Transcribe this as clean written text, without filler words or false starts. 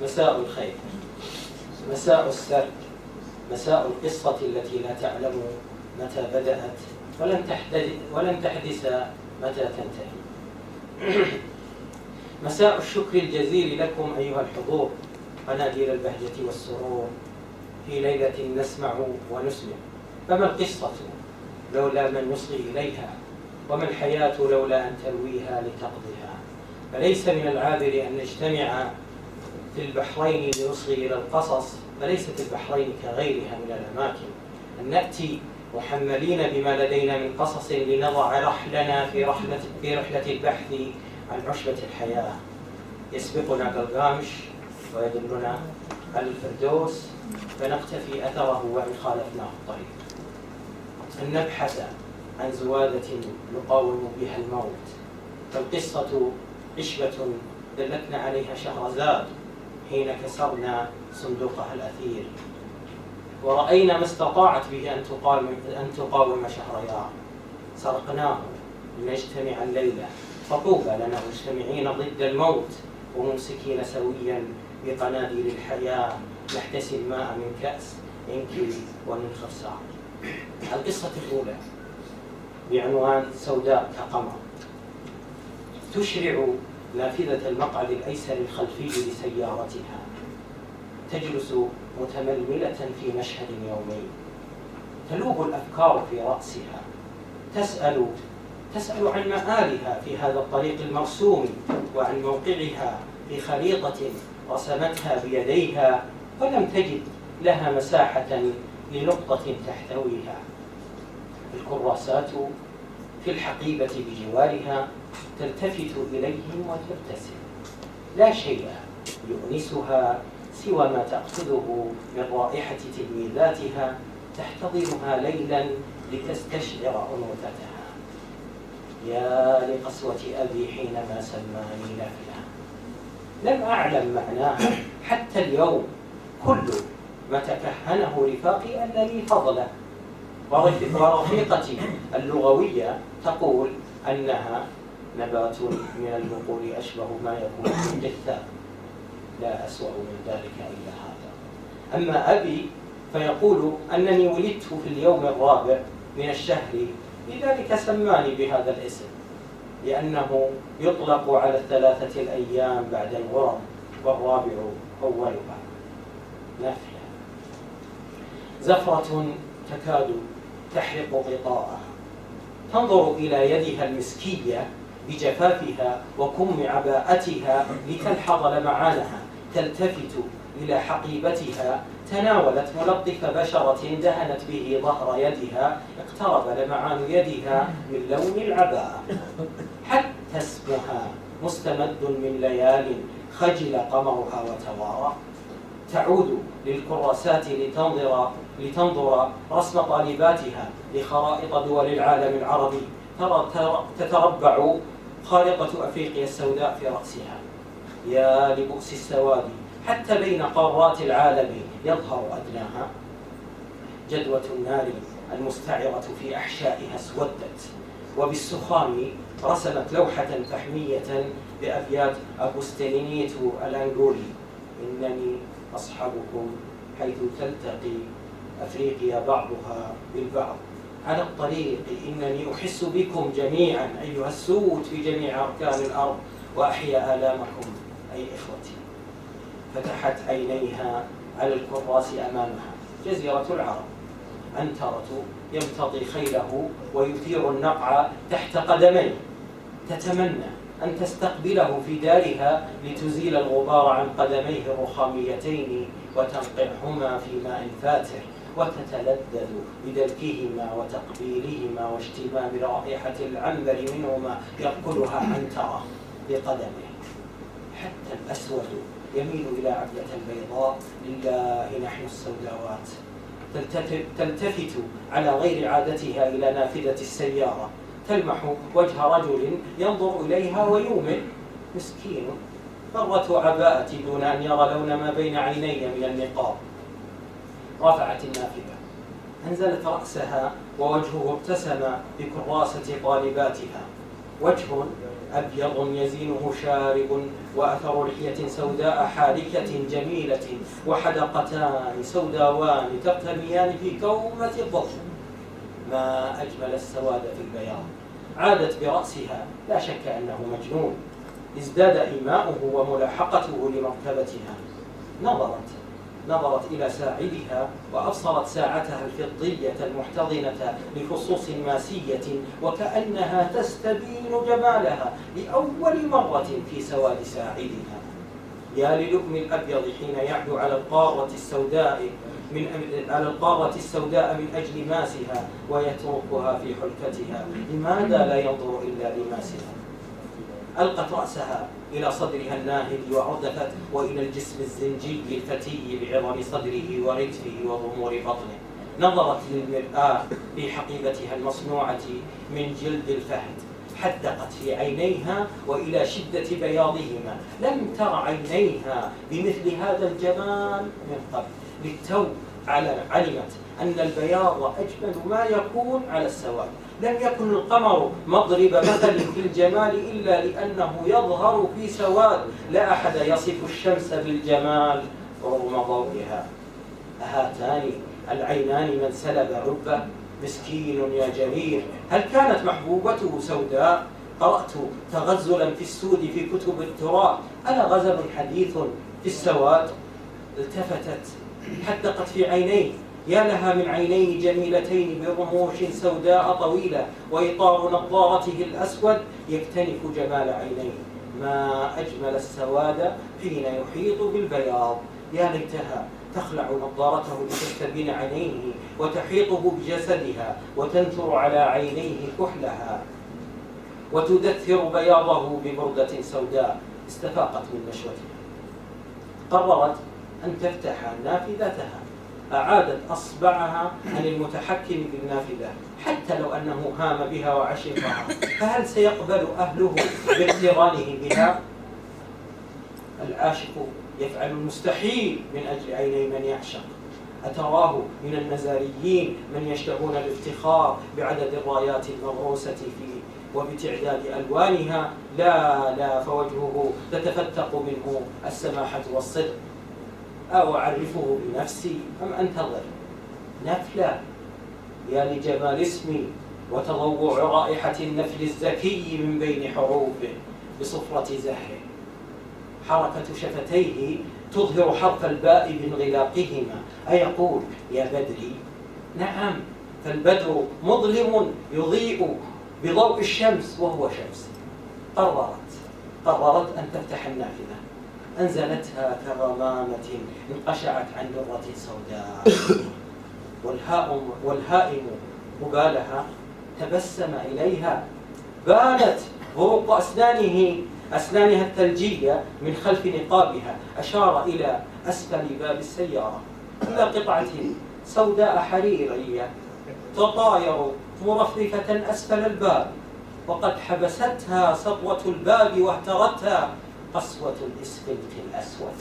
مساء الخير، مساء السر، مساء القصة التي لا تعلم متى بدأت ولن تحدث متى تنتهي. مساء الشكر الجزيل لكم أيها الحضور، قناديل البهجة والسرور في ليلة نسمع ونسمع. فما القصة لولا من يصغي إليها، وما الحياة لولا أن ترويها لتقضيها. فليس من العابر أن نجتمع في البحرين لنصغي إلى القصص، فليست البحرين كغيرها من الأماكن. أن نأتي محملين بما لدينا من قصص لنضع رحلنا في رحلة البحث عن عشبة الحياة. يسبقنا قلقامش ويدلنا على الفردوس، فنقتفي أثره وإن خالفناه الطريق. أن نبحث عن زوادة نقاوم بها الموت. فالقصة عشبة دلتنا عليها شهرزاد حين كسرنا صندوقها الأثير، ورأينا ما استطاعت به أن تقاوم شهريار. سرقناه لنجتمع الليلة، فطوبى لنا مجتمعين ضد الموت، وممسكين سويا بقناديل الحياة، نحتسي الماء من كأس ينكوي ومن خرساء. القصة الأولى بعنوان سوداء كقمر. تشرع نافذة المقعد الأيسر الخلفي لسيارتها، تجلس متململة في مشهد يومي، تلوب الأفكار في رأسها، تسأل عن مآلها في هذا الطريق المرسوم، وعن موقعها في خريطة رسمتها بيديها، ولم تجد لها مساحة لنقطة تحتويها. الكراسات في الحقيبة بجوارها تلتفت إليهم وتبتسم. لا شيء يؤنسها سوى ما تأخذه من رائحة تلميذاتها، تحتضنها ليلا لتستشعر أنوثتها. يا لقسوة أبي حينما سماني نافلة، لم أعلم معناها حتى اليوم. كل ما تكهنه رفاقي أن لي فضله، ورفيقتي اللغوية تقول أنها نبات من البقول أشبه ما يكون في الجثة. لا أسوأ من ذلك إلا هذا. أما أبي فيقول أنني ولدت في اليوم الرابع من الشهر، لذلك سماني بهذا الاسم، لأنه يطلق على 3 الأيام بعد الغرم، والرابع أولها. نافية. زفرة تكاد تحرق غطاءها، تنظر إلى يدها المسكية بجفافها وكم عباءتها لتلحظ لمعانها، تلتفت إلى حقيبتها، تناولت ملطف بشرة دهنت به ظهر يدها، اقترب لمعان يدها من لون العباءة، حتى اسمها مستمد من ليال خجل قمرها وتوارى. تعود للكراسات لتنظر رسم طالباتها لخرائط دول العالم العربي، تتربع خارطة أفريقيا السوداء في رأسها. يا لبؤس السواد، حتى بين قارات العالم يظهر أدناها. جدوى النار المستعرة في أحشائها اسودت، وبالسخام رسمت لوحة فحمية بأبيات أغسطينيتو الأنغولي: إنني أصحبكم حيث تلتقي أفريقيا بعضها بالبعض، على الطريق إنني أحس بكم جميعا أيها السود في جميع أركان الأرض، وأحيا آلامكم أي إخوتي. فتحت عينيها على الكراس أمامها، جزيرة العرب، عنترة يمتطي خيله ويثير النقع تحت قدميه، تتمنى أن تستقبله في دارها لتزيل الغبار عن قدميه الرخاميتين وتنقعهما في ماء فاتر، وتتلذذ بدلكهما وتقبيلهما واشتمام رائحة العنبر منهما يأكلها عنترة بقدمه. حتى الأسود يميل إلى عبلة البيضاء، لله نحن السوداوات. تلتفت على غير عادتها إلى نافذة السيارة، تلمح وجه رجل ينظر إليها ويؤمن. مسكين، ضرته عباءتي دون أن يرى لون ما بين عيني من النقاب. رفعت النافذة، أنزلت رأسها ووجهه ابتسم بكراسة طالباتها، وجه أبيض يزينه شارب، وأثر لحية سوداء حالكة جميلة، وحدقتان سوداوان ترتميان في كومة الظل. ما أجمل السواد في البياض. عادت برأسها، لا شك أنه مجنون. ازداد إيماؤه وملاحقته لمرتبتها. نظرت إلى ساعدها وأبصرت ساعتها الفضية المحتضنة لفصوص ماسية، وكأنها تستبين جمالها لأول مرة في سواد ساعدها. يا للؤم الأبيض حين يعدو على القارة السوداء من أجل ماسها ويتركها في حلكتها. لماذا لا ينظر إلا لماسها؟ ألقت رأسها إلى صدرها الناهد وأردفت، وإلى الجسم الزنجي الفتي بعظم صدره ورتفه وضمور بطنه. نظرت للمرآة في حقيبتها المصنوعة من جلد الفهد، حدقت في عينيها وإلى شدة بياضهما. لم تر عينيها بمثل هذا الجمال من قبل. للتو علمت أن البياض أجمل ما يكون على السواد. لم يكن القمر مضرب مثل في الجمال إلا لأنه يظهر في سواد. لا أحد يصف الشمس بالجمال رغم ضوئها. هاتان العينان من سلب ربه، مسكين يا جميل. هل كانت محبوبته سوداء؟ قرأت تغزلا في السود في كتب التراث. ألا غزل حديث في السواد؟ التفتت، حدقت في عينيه. يا لها من عينين جميلتين برموش سوداء طويلة، وإطار نظارته الأسود يكتنف جمال عينيه. ما أجمل السواد حين يحيط بالبياض. يا ليتها تخلع نظارته لتستبين عينيه وتحيطه بجسدها وتنثر على عينيه كحلها وتدثر بياضه ببردة سوداء. استفاقت من نشوتها، قررت أن تفتح نافذتها. أعادت أصبعها عن المتحكم بالنافذة حتى لو أنه هام بها وعشقها. فهل سيقبل أهله باقترانه بها؟ العاشق يفعل المستحيل من أجل عيني من يعشق. أتراه من النزاريين من يشتهون الافتخار بعدد الرايات المغروسة فيه وبتعداد ألوانها؟ لا، فوجهه تتفتق منه السماحة والصدق. أو أعرفه بنفسي أم أنتظر؟ نفلة، يا لجمال اسمي وتضوع رائحة النفل الزكي من بين حروفه بصفرة زهره. حركة شفتيه تظهر حرف الباء بانغلاقهما. أيقول يا بدري؟ نعم، فالبدر مظلم يضيء بضوء الشمس وهو شمس. قررت أن تفتح النافذة. أنزلتها كغمامة انقشعت عن درة سوداء. والهائم قبالها تبسم إليها. بانت بروق أسنانها الثلجية من خلف نقابها. أشار إلى أسفل باب السيارة، إلى قطعة سوداء حريرية تطاير مرفرفة أسفل الباب، وقد حبستها سطوة الباب واهترتها قسوة الإسفلت الأسود.